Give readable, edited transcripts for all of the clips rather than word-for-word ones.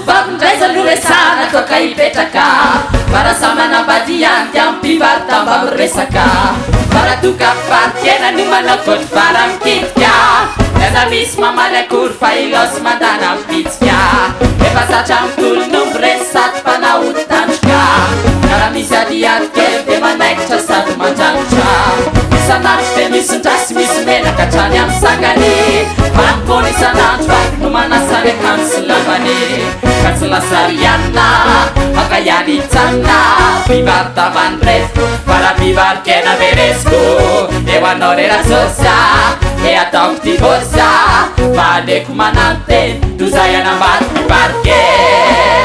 Vavindraizanuresana toka ipetraka Varasamanambadianty ampivarotamba miresaka Varatoka farikena no manao kotry vara mikitika Laza misy mamaly akory fa ilosy mandana mipitsika Efa zatra mitolo no miresaty mpanao tandroka Karaha misy adiady kely de manaikitra sady mandrangitra Isanandro de misy ndrasy misy menaka hatrany amin'ny sangany Mampony isanandro vaky no manasary akanjo sy lambany Ka tsy lasarianina maka ihany hitsanina Mpivarota mandresiko Fara mpivarokena veresiko Eo anao rerasosa E ataoko tivosa Fa aleko mananteny Tozay anambady mpivarokena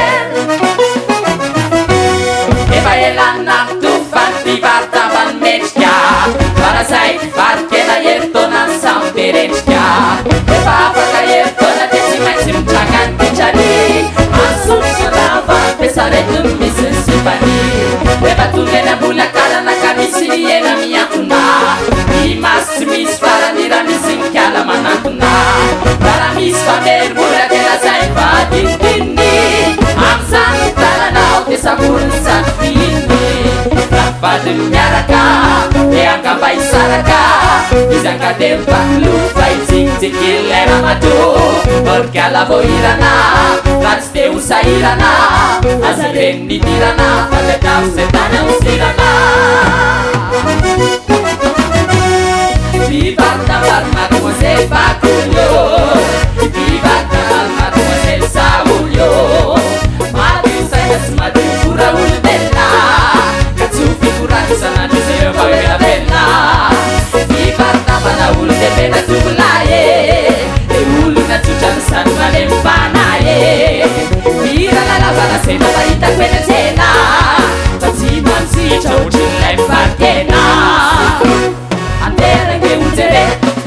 Efa elana mitofany mpivarota mbanometrika Fara zay mpivarokena heritona ny samy terendrika Efa afaka heritona de tsy maintsy mitranga ny pitrany Pesarete misy sifany Efa tongeny ambola kalana ka misy hena miantona Ny masy misy farany raha misy mikala manantona Raha misy famerimbola de lazay vadinidininy Am'izany talanao de sakoriny sady finy Raha vadiny miaraka e angamba isaraka Izanga de mivakolofa itsikitsiky lera mato Orkala voirana Raha tsy de hosahirana Aza regny nidirana Fagatafo zay tany amosirana Mpivarota maro mademoiselle Bakolo Mpivarota maro mademoiselle Saolo Madio saina sy madio fora olombelona Ka tsy ho fikorana isanandro izy ireo fa oelavelona Mpivarota mana olo de pena tovolahy E olona tsotra ny sady malemy fanahy Lavana sena mahita kwena tsena Fa tsy manisitra ohatrin'ilay mivarokena Anteragny hojere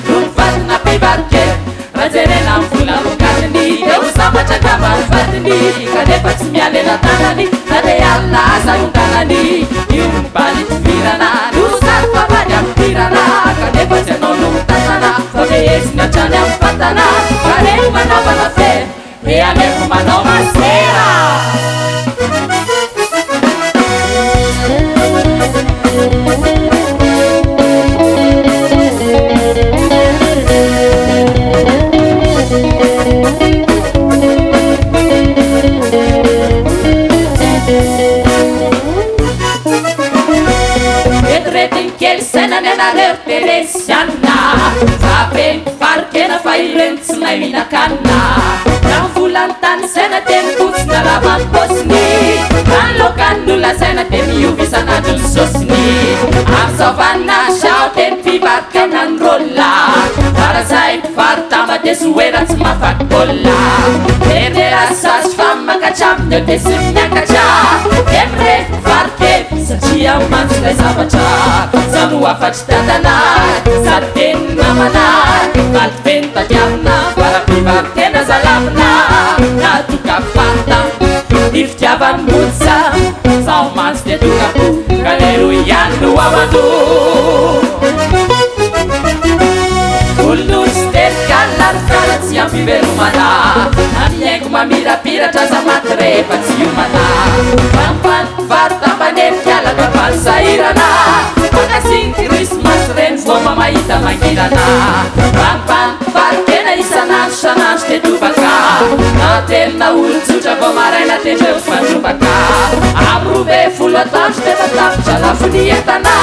no mivadina mpivarokena Raha jerena mivola vokatiny De ho sambatra angamba ny vadiny Kanefa tsy mialena tanany Na de alina aza iontanany Io mibaly tivirana No sady favaly ampidirana Kanefa tsy anao no tanana Fa meheziny hatrany amin'ny fatana Ka reny manaovana fena E aleko manao masera Retretiny kely sainany anareo teresianina Zabe mivarokena fa ireny tsy mahay mihinan-kanina Raha volany tany saina de mipotsina ravany posiny Raha ny lokan'olona saina de miovy isanandro ny sosiny Am'izao vanashao de mpivarokena ny rôla Fara zay mpivarotamba de soera tsy mafaky baolina Erera sasy fa makatraminy eo de sy miakatra De mirefy mivarokely satria mantsy lay zavatra Zano afatry tantana Sady teny namana Valy feno tadiavina Fara mpivarokena zalavina Natoka fanta Ny fitiavany motsa Sao mantsy de tokapo Ka lero ihany no amando Olon'olo sy terikala Kala tsy ampivelomana Amiaingo mamirapiratra za maty rehefa tsy homana Mampany mpivarota manerikala Ka valy sahirana Makasiny Christmas reny Voma mahita mangirana Mampany mpivarokena isanandro sanandro de tobaka Natelina olon-tsotra vao maraina tendreo fandrombaka Amrove folo atandro de fatapitra lafony entana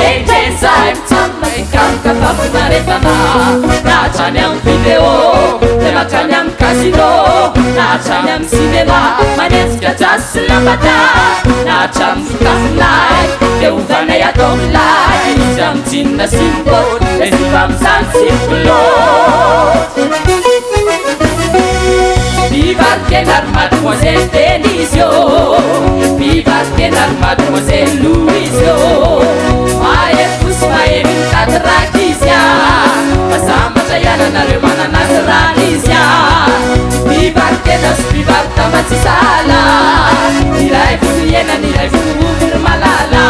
Endrezay mitsanona ikaroka tafonaretana Nahatrany amin'ny video De matrany amin'ny casino Nahatrany amin'ny cinéma Manenjika jazz sy lambada Nahatrany fokafinay De ovanay atao milay Izy amin'ny jinina sy mbot De sy famizany sy blot Mpivarokena ry mademoiselle Denizio Mpivarokena ry mademoiselle Louisio Mahery fosy mahery mitady rakizia Masambatra iananareo mananazy ralizia Mpivarokena sy mpivaroka mba tsy sala Iray volo iena iray volo ry malala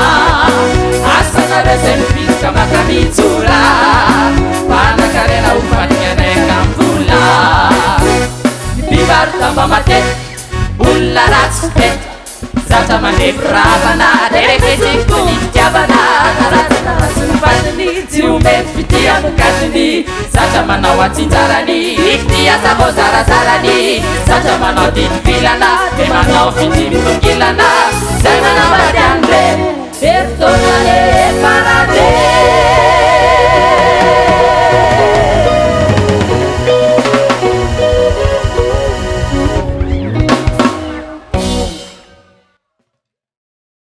Asanareo zay miviroka maka mitsora Panakarena ho fanianay amin'ny vola ravana dereketikonikitiavana aratsy tsy omety fitia mokatiny zatra manao atsinjarany fitia zavo zarazarany zatra manao didifilana de manao fitimy tongilana